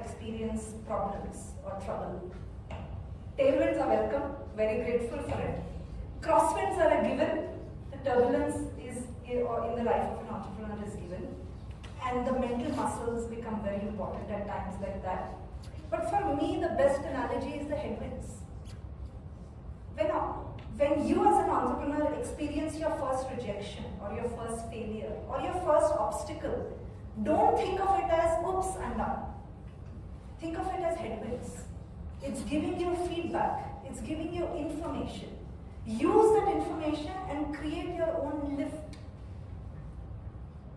experience problems or trouble. Tailwinds are welcome, very grateful for it. Crosswinds are a given. The turbulence is in the life of an entrepreneur is given. And the mental muscles become very important at times like that. But for me, the best analogy is the headwinds. When you as an entrepreneur experience your first rejection or your first failure or your first obstacle, don't think of it as, oops, I'm done. Think of it as headwinds. It's giving you feedback. It's giving you information. Use that information and create your own lift.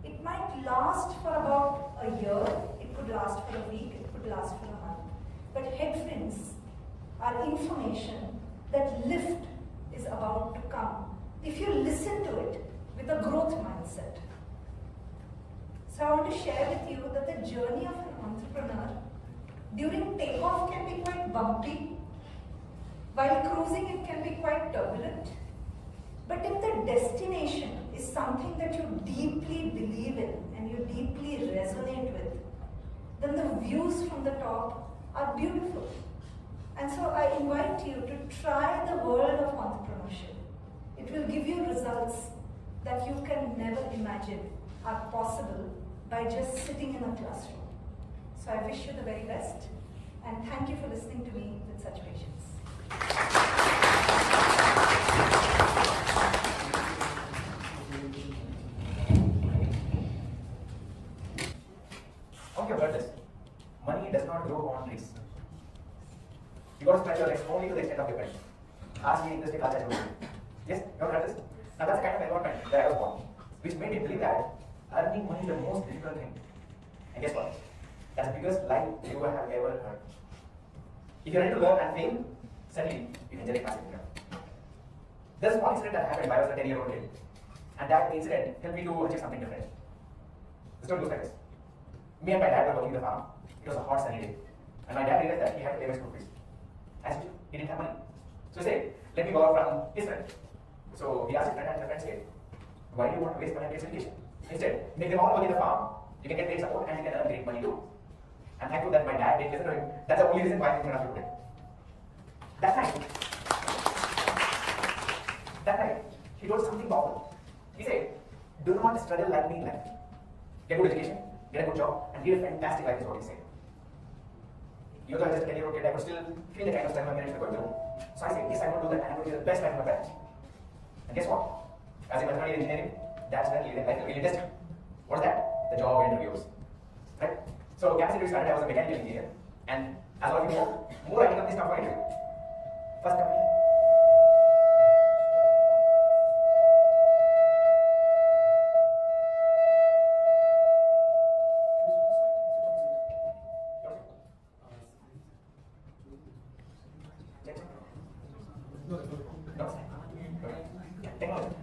It might last for about a year. It could last for a week. It could last for a month. But headwinds are information that lift is about to come if you listen to it with a growth mindset. So I want to share with you that the journey of an entrepreneur during takeoff can be quite bumpy. While cruising, it can be quite turbulent. But if the destination is something that you deeply believe in and you deeply resonate with, then the views from the top are beautiful. And so I invite you to try the world of entrepreneurship. It will give you results that you can never imagine are possible by just sitting in a classroom. So I wish you the very best, and thank you for listening to me with such patience. Hope you heard this. Money does not grow on trees. You got to stretch your legs only to the extent of your bend. Ask me in this class as well. Yes, you have heard this? Now that's the kind of environment that I was born, which made me believe that earning money is the most difficult thing. And guess what? That's the biggest lie you have ever heard. If you're ready to learn and fail, suddenly you can generate passive income. There's one incident that happened when I was a 10-year-old kid, and that incident helped me to achieve something different. The story goes like this. Me and my dad were working the farm. It was a hot sunny day, and my dad realized that he had to pay my school fees. As usual, he didn't have money. So he said, let me borrow from his friend. So he asked his friend, and the friend said, why do you want to waste money on kids' education? Instead, make them all work in the farm. You can get great support and you can earn great money too. I'm thankful that my dad did listen to him. That's the only reason why I'm going to do it. That night, he told something powerful. He said, do not struggle like me in life. Get a good education, get a good job, and live a fantastic life is what he said. Even though I was just a 10-year-old kid, I could still feel the kind of struggle my parents were going through. So I said, yes, I'm going to do that, and I'm going to be the best life of my parents. And guess what? As a mathematical engineering, that's when life will really test you. What's that? The job interviews. Right? So campus interview started, I was a mechanical engineer, and as all of you know, more IT companies come for interview. First company. Technology.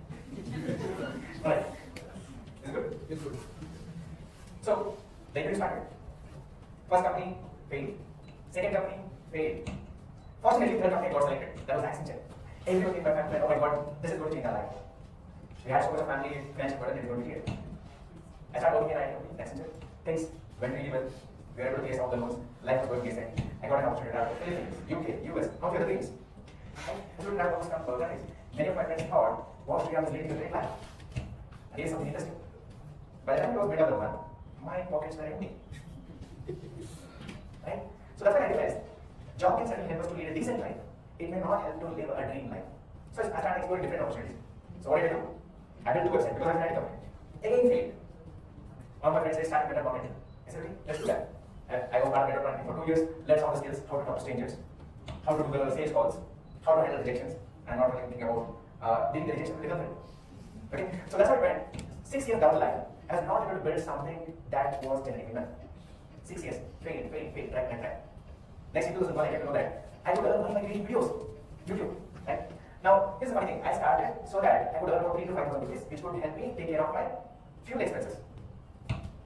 Alright. Is it good? It's good. So, the interview started. First company failed. Second company failed. Fortunately, third company got selected. That was Accenture. Everyone in my family said, oh my god, this is going to change our life. We had so much of family financial burden, it's going to be here. I started working in IT company, Accenture. Things went really well. We were able to face all the loans. Life was going decent. I got an opportunity to travel to Philippines, UK, US, not the other things. I couldn't travel to organize. Many of my friends thought, what we are leading a great life. And here's something interesting. By the time I was mid of the month, my pockets were empty. Right? So that's when I realized, job can certainly help us to lead a decent life. It may not help to live a dream life. So I started exploring different opportunities. So what did I do? I built two websites because I was an IT company. Again failed. One of my friends said, start better marketing. I said, okay, let's do that. I was part of better marketing for 2 years, learned all the skills, how to talk to strangers, how to do the sales calls, how to handle rejections, and not only thinking about dealing the rejection with the girlfriend. Okay? So that's how it went. 6 years down the line, I was not able to build something that was generating enough. 6 years, failed, try. Next in 2001, I came to know that I could earn money by creating videos, YouTube. Right? Now, here's the funny thing. I started so that I could earn about 3,000 to 5,000 rupees, which would help me take care of my fuel expenses.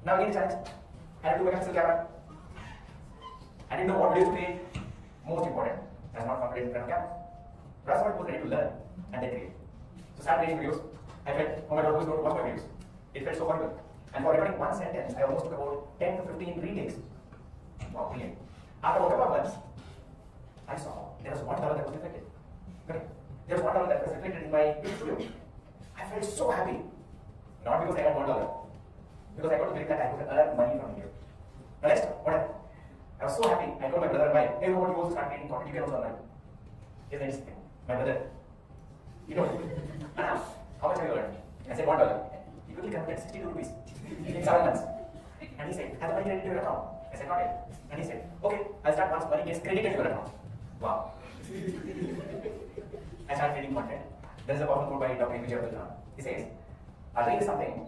Now again the challenge. I had to do a pencil camera. I didn't know what videos to create. Most important, I was not confident in front of camera. But I was ready to learn and then create. So I started creating videos. I felt, oh my god, who's going to watch my videos? It felt so horrible. And for recording one sentence, I almost took about 10 to 15 retakes. Wow, brilliant. After a couple of months, I saw there was $1 that was reflected. Correct. There was $1 that was reflected in my studio. I felt so happy. Not because I got $1, because I got to believe that I could earn money from here. Now next, what happened? I was so happy. I told my brother, hey, you know what, you also start creating content, you can also earn money. Here's the interesting thing. My brother, you know, Anna, how much have you earned? I said $1. He quickly converted 62 rupees in 7 months. And he said, has the money credited to your account? I said, not yet. And he said, okay, I'll start once money gets credited to your account. Wow. I started creating content. There is a powerful quote by Dr. Benur. He says, a dream is something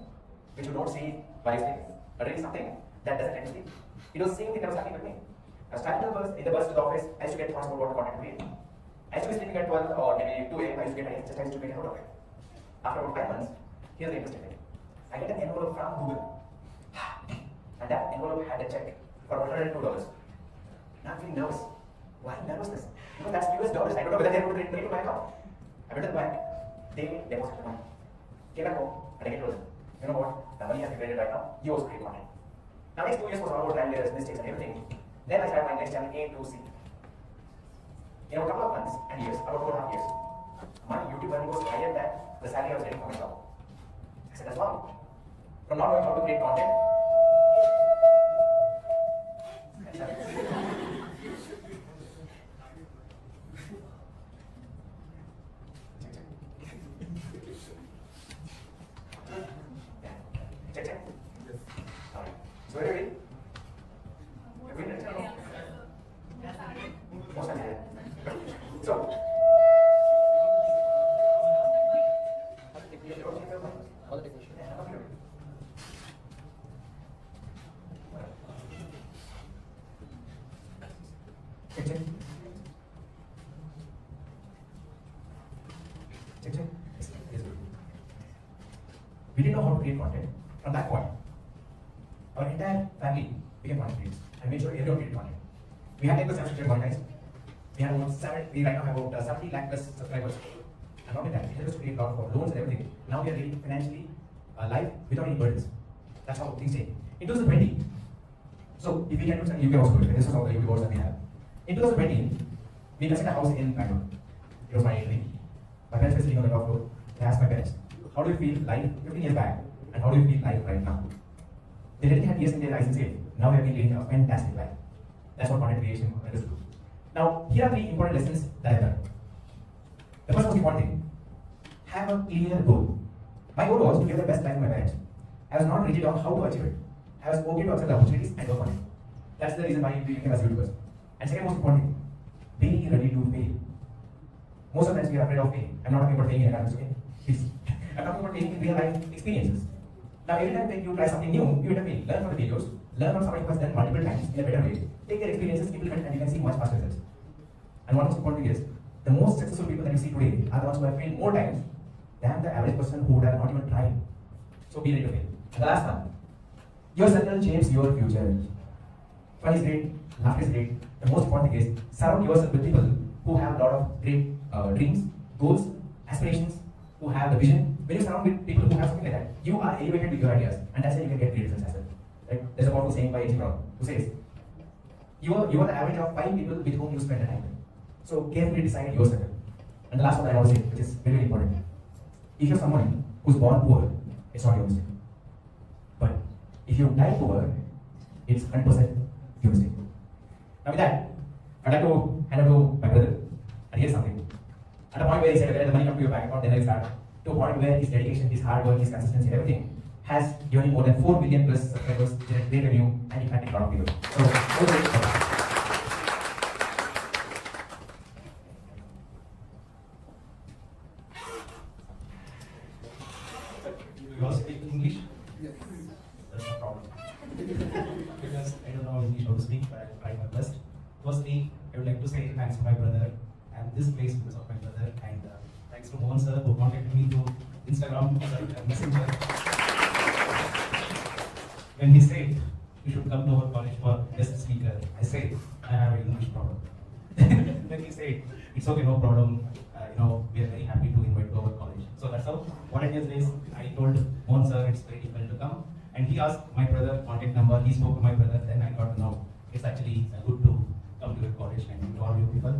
which you don't see while you sleep. A dream is something that doesn't let you sleep. It was the same thing that was happening with me. I was traveling in the bus to the office. I used to get thoughts about what content to create. I used to be sleeping at 12 or maybe 2 a.m. I used to get exercise to get out of it. After about 5 months, here's the interesting thing. I get an envelope from Google. And that envelope had a check for $102. Now I'm feeling nervous. Why nervousness? Because that's US dollars. I don't know whether they're going to credit to my account. I went to the bank. They deposited money. Came back home and I get told them, you know what? The money has been credited right now. You also create content. Now next 2 years was all about trial errors, mistakes and everything. Then I started my next channel A to C. In a couple of months and years, about 2.5 years, my YouTube earning was higher than the salary I was getting from my job. I said, that's wrong. From not knowing how to create content, check. Alright. So where are we? Most of it. So. Check. Yes, good. We didn't know how to create content. From that point, our entire family became content creators and made sure everyone created content. We had 10% subscription monetized. We right now have about 70 lakh plus subscribers. And not only that, it helped us to create a lot of loans and everything. Now we are really financially live without any burdens. That's how things change. In 2020, so if we can do something, you can also do it. This is all the YouTube boards that we have. In 2020, we invested a house in Bangalore. It was my dream. My parents were sitting on the top floor. I asked my parents, how do you feel life 15 years back? And how do you feel life right now? They didn't have years in their eyes and say, now we have been living a fantastic life. That's what content creation is. Now, here are 3 important lessons that I've learned. The first most important thing, have a clear goal. My goal was to give the best life to my parents. I was not rigid on how to achieve it. I was okay to accept the opportunities and work on it. That's the reason why we became as YouTubers. And second most important thing, be ready to fail. Most of the times we are afraid of failing. I'm not talking about failing in academics, okay? Please. I'm talking about failing in real life experiences. Now, every time you try something new, you end up failing. Learn from the failures. Learn from somebody who has done multiple times in a better way. Take their experiences, implement, and you can see much faster results. And one most important thing is, the most successful people that you see today are the ones who have failed more times than the average person who would have not even tried. So be ready to fail. And the last one, your circle shapes your future. Fun is great, laughter is great. The most important thing is, surround yourself with people who have a lot of great dreams, goals, aspirations, who have the vision. When you surround with people who have something like that, you are elevated with your ideas, and that's how you can get great results as well. Right? There's a powerful saying by A.G. Brown who says, you are the average of 5 people with whom you spend the time with. So carefully decide your circle. And the last one I want to say, which is very, very important. If you're someone who's born poor, it's not your mistake. But if you die poor, it's 100% your mistake. Now with that, I'd like to hand over to my brother. And here's something. At a point where he said, the money comes to your bank account, then I'll start. To a point where his dedication, his hard work, his consistency, everything has given him more than 4 million plus subscribers, great revenue, and impacting a lot of people. So, you all speak English? Yes. That's no problem. Because I don't know English how to speak, but I'll try my best. Firstly, I would like to say thanks to my brother and this place because of my brother, and thanks to Mohan sir who contacted me through Instagram and Messenger. When he said you should come to our college for guest speaker, I said I have an English problem. Then he said it's okay, no problem. We are very happy to invite to our college. So that's how what I did is I told Mohan sir it's very difficult to come, and he asked my brother contact number. He spoke to my brother. Then I got to know it's actually good to come to your college and meet all you people.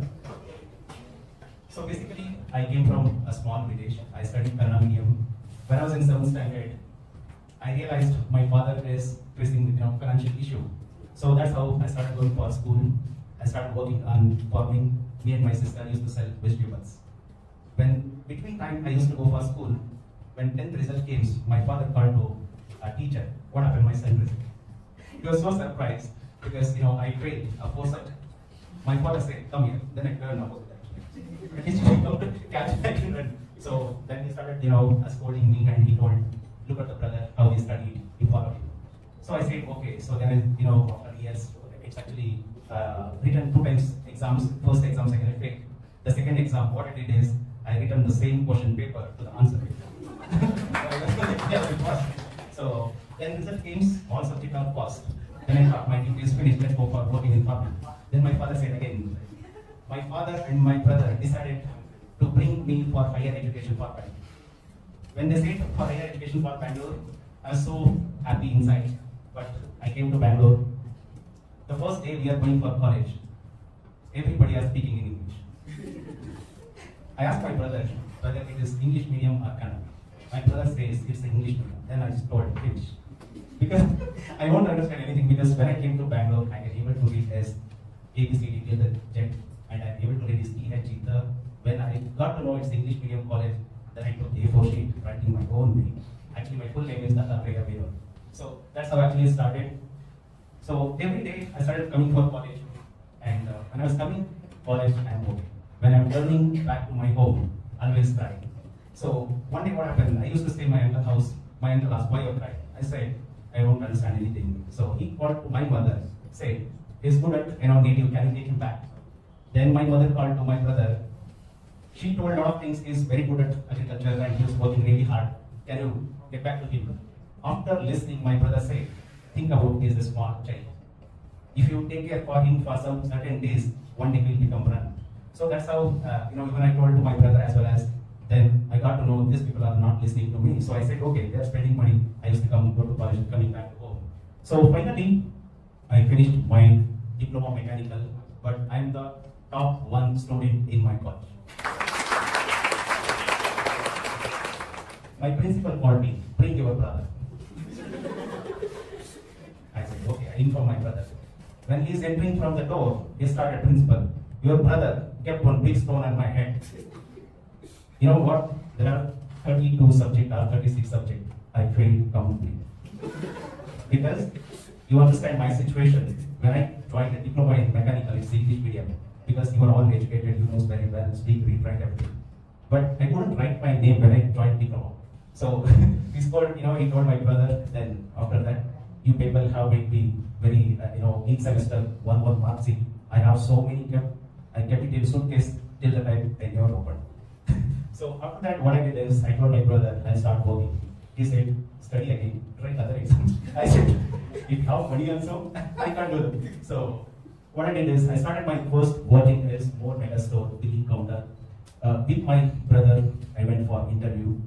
So basically, I came from a small village. I studied Kannada medium. When I was in 7th standard, I realized my father is facing financial issue. So that's how I started going for school. I started working on farming. Me and my sister used to sell vegetables. When between time I used to go for school, when 10th result came, my father called to a teacher, what happened my son result? He was so surprised because I failed a 4 subject. My father said, come here. Then I turned about that. He come to catch my children. So then he started scolding me, and he told, look at the brother, how he studied, he followed him. So I said, okay. So then after years, it's actually written 2 times exams. First exam, second I failed. The second exam, what I did is I written the same question paper to the answer. So then result came, all subjects are passed. Then I thought my duty is finished, let's go for working in farming. Then my father said again, my father and my brother decided to bring me for higher education for Bangalore. When they said for higher education for Bangalore, I was so happy inside. But I came to Bangalore. The first day we are going for college, everybody is speaking in English. I asked my brother whether it is English medium or Kannada. My brother says it's English medium. Then I just told finish. Because I won't understand anything, because when I came to Bangalore, I was able to read as ABCD till the Z, and I'm able to read this EHG. When I got to know it's English medium college, then I took A4 sheet, writing my own name. Actually, my full name is Datta Benur. So that's how actually it started. So every day I started coming for college, and when I was coming college, I'm okay. When I'm turning back to my home, always crying. So one day what happened, I used to stay in my uncle's house. My uncle asked, why you're crying? I said, I don't understand anything. So he called to my mother, said, he's good at native, can you take him back? Then my mother called to my brother. She told a lot of things, he's very good at agriculture and he was working really hard. Can you get back to him? After listening, my brother said, think about he's a small child. If you take care for him for some certain days, one day he'll become run. So that's how, when I told to my brother as well as, then I got to know these people are not listening to me. So I said, okay, they're spending money. I used to go to college, coming back to home. So finally, I finished my diploma mechanical, but I'm the top 1 student in my college. My principal called me, bring your brother. I said, okay, I informed my brother. When he's entering from the door, he started, principal, your brother kept one big stone on my head. You know what? There are 32 subjects or 36 subjects. I failed completely. Because you understand my situation. When I joined the diploma in mechanical, it's English medium. Because you are all educated, you know very well, speak, read, write everything. But I couldn't write my name when I joined diploma. So he told my brother, then after that, you people have made me very, each semester, one mark sheet. I have so many I kept it in suitcase till the time I never opened. So after that, what I did is, I told my brother, I'll start working. He said, study again, try other exams. I said, if you have money also, I can't do that. So what I did is, I started my first working as more mega store billing counter. With my brother, I went for interview.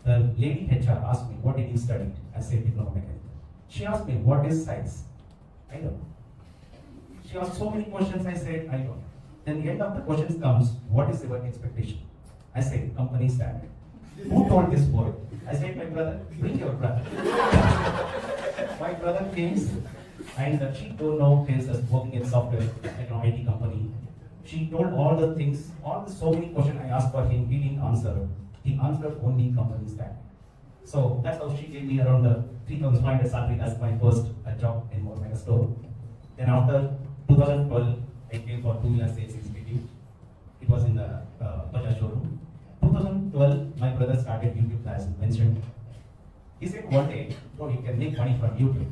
The lady HR asked me, what did you study? I said, diploma mechanical. She asked me, what is science? I don't know. She asked so many questions, I said, I don't know. Then the end of the questions comes, what is your expectation? I said, company standard. Who told this word? I said, my brother, bring your brother. My brother came, and she told now he is working in software at an IT company. She told all the things, so many questions I asked for him, he didn't answer. He answered only company standard. So that's how she gave me around the 3,500 salary as my first job in more mega store. Then after 2012, I came for 2 years sales executive. It was in the Bajaj showroom. 2012, my brother started YouTube, as mentioned. He said one day, oh, you can make money from YouTube.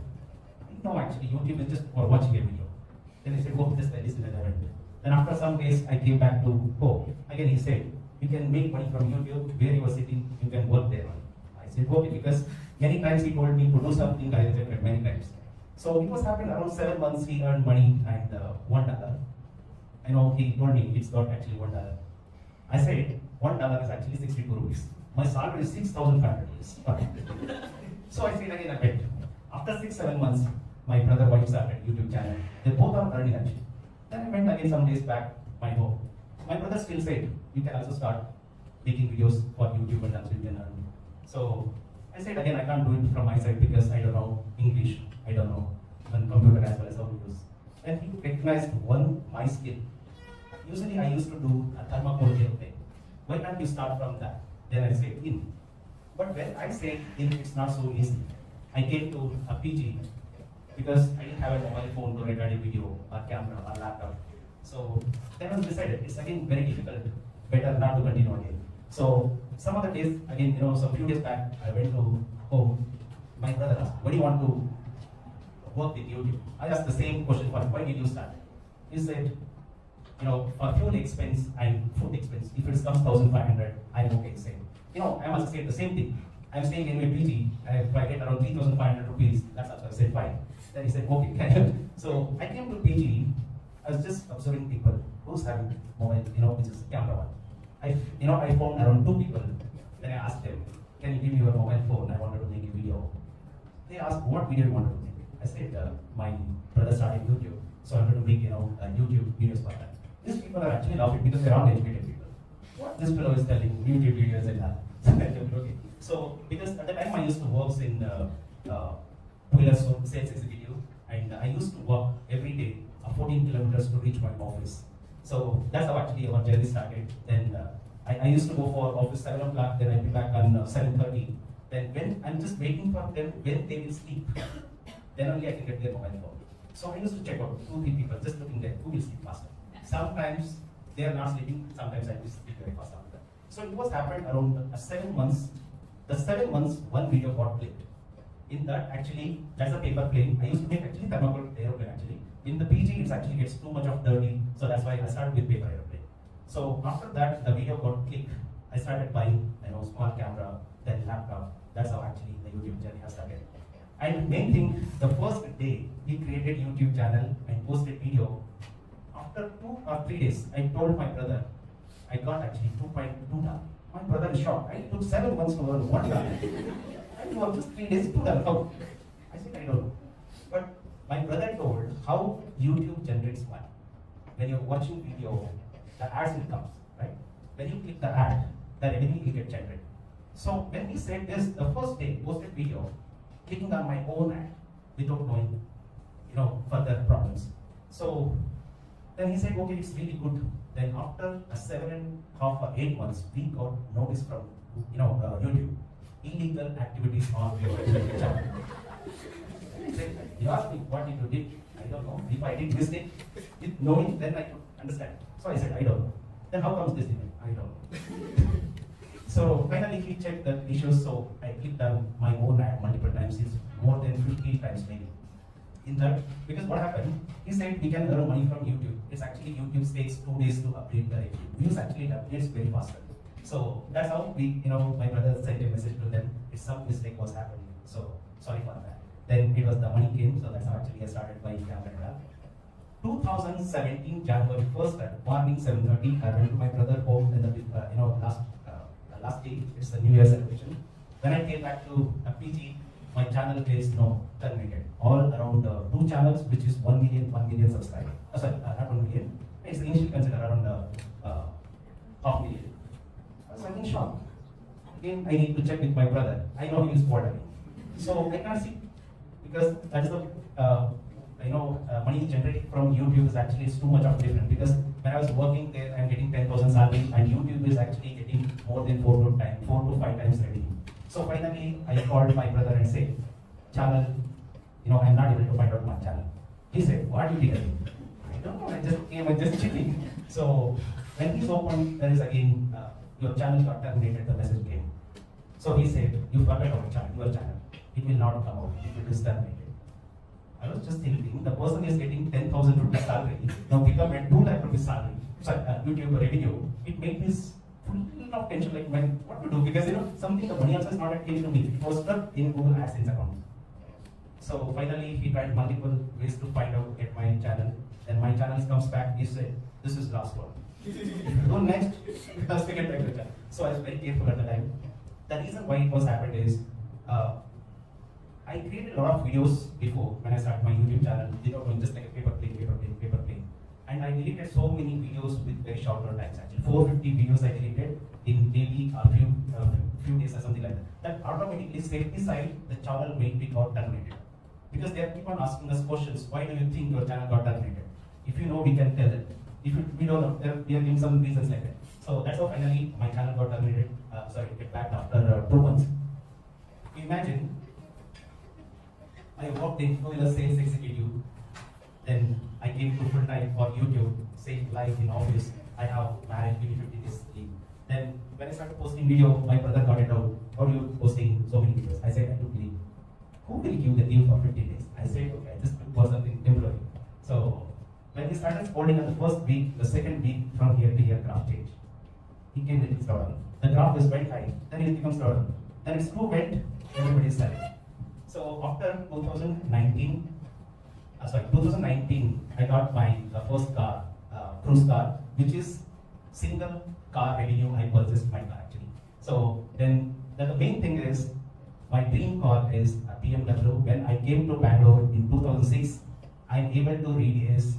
No, actually, YouTube is just for watching a video. Then I said, oh, this is an event. Then after some days, I came back to home. Again, he said, you can make money from YouTube. Where you are sitting, you can work there. I said, okay, because many times he told me to do something, I rejected many times. So it was happened around 7 months, he earned money and $1. I know he told me it's not actually $1. I said, $1 is actually 62 rupees. My salary is 6,500 rupees. So I said again, I bet. After 6-7 months, my brother wife started YouTube channel. They both are earning actually. Then I went again some days back, my home. My brother still said, you can also start making videos for YouTube and also you can earn. So I said again, I can't do it from my side because I don't know English, I don't know computer as well as how to use. Then he recognized my skill. Usually I used to do a thermocol thing. Why can't you start from that? Then I said in. But when I said in, it's not so easy. I came to a PG because I didn't have a mobile phone to record a video or camera or laptop. So then I was decided it's again very difficult, better not to continue again. So some other days, again, some few days back, I went to home. My brother asked, what do you want to work with YouTube? I asked the same question, why did you start? He said, for fuel expense and food expense, if it comes 1,500, I'm okay saying. I must say the same thing. I'm staying in my PG, if I get around 3,500 rupees, that's what I said, fine. Then he said, okay. So I came to PG, I was just observing people who's having mobile, which is camera one. I found around 2 people. Then I asked them, can you give me your mobile phone? I wanted to make a video. They asked, what video you wanted to make? I said, my brother started YouTube, so I wanted to make, YouTube videos for that. These people are actually laughing because they're uneducated people. What this fellow is telling, YouTube videos and that. Okay. So, because at the time I used to work in two-wheeler sales executive, and I used to walk every day 14 kilometers to reach my office. So that's how actually our journey started. Then I used to go for office 7 o'clock, then I'll be back on 7:30. Then when I'm just waiting for them when they will sleep, then only I can get their mobile phone. So I used to check out 2-3 people just looking there who will sleep faster. Sometimes they are not sleeping, sometimes I will sleep very fast after that. So it was happened around 7 months. The 7 months, one video got clicked. In that, actually, that's a paper plane. I used to make actually thermocol aeroplane actually. In the PG, it actually gets too much of dirty, so that's why I started with paper aeroplane. So after that, the video got clicked. I started buying, small camera, then laptop. That's how actually the YouTube journey has started. And main thing, the first day we created YouTube channel and posted video. After 2 or 3 days, I told my brother, I got actually 2.2 done. My brother is shocked. I took 7 months to learn 1 done. I worked just 3 days to done. How? I said, I don't know. But my brother told how YouTube generates money. When you're watching video, the ads will come, right? When you click the ad, the revenue will get generated. So when he said this, the first day, posted video, clicking on my own ad without knowing, further problems. So then he said, okay, it's really good. Then after 7.5 or 8 months, we got notice from, YouTube, illegal activities on your channel. I said, you asked me what did you did? I don't know. If I did mistake, with knowing, then I could understand. So I said, I don't know. Then how comes this thing? I don't know. So finally he checked the issues, so I clicked on my own ad multiple times. It's more than 50 times maybe. In that, because what happened, he said we can earn money from YouTube. It's actually YouTube takes 2 days to update the review. Views actually updates very faster. So that's how we, my brother sent a message to them. If some mistake was happening, so sorry for that. Then it was the money came, so that's how actually I started buying camera. 2017 January 1st at morning 7:30, I went to my brother home in the last day. It's the New Year celebration. When I came back to PG, my channel is terminated. All around 2 channels, which is 1 million subscribers. Sorry, not 1 million. It's initially considered around 500,000. I was in shock. Again, I need to check with my brother. I know he is bored. So I can't see because that is the money generated from YouTube is actually too much of different, because when I was working there, I'm getting 10,000 salary, and YouTube is actually getting more than 4 to 5 times revenue. So finally, I called my brother and said, channel, I'm not able to find out my channel. He said, what did you do? I don't know, I'm just checking. So when he's opened, there is again, your channel got terminated, the message came. So he said, you forgot our channel, your channel. It will not come out, it is terminated. I was just thinking, the person is getting 10,000 rupees salary, now become a 2 lakh rupees salary, YouTube revenue. It made me full of tension, like, what to do? Because something, the money also is not came to me. It was stuck in Google AdSense account. So finally, he tried multiple ways to find out, get my channel. Then my channel comes back, he said, this is last one. Go next, because we get back to the channel. So I was very careful at the time. The reason why it was happened is, I created a lot of videos before when I started my YouTube channel, without doing just like a paper plane. And I deleted so many videos with very short times actually. 450 videos I deleted in maybe a few days or something like that. That automatically stayed beside the channel maybe got terminated. Because they keep on asking us questions, why do you think your channel got terminated? If you know, we can tell it. If we don't know, we are giving some reasons like that. So that's how finally my channel got terminated, get back after 2 months. Imagine, I worked in a sales executive, then I came to full time for YouTube, same life in office, I have marriage, 50 days leave. Then when I started posting video, my brother got it out, how are you posting so many videos? I said, I took leave. Who will give the leave for 15 days? I said, okay, I just took for something temporary. So when he started scrolling on the first week, the second week from here to here, graph changed. He came with his down. The graph is very high, then it becomes down. Then it's too wet, everybody is selling. So after 2019, I got my first car, cruise car, which is single car revenue I purchased my car actually. So then the main thing is, my dream car is a BMW. When I came to Bangalore in 2006, I'm able to read his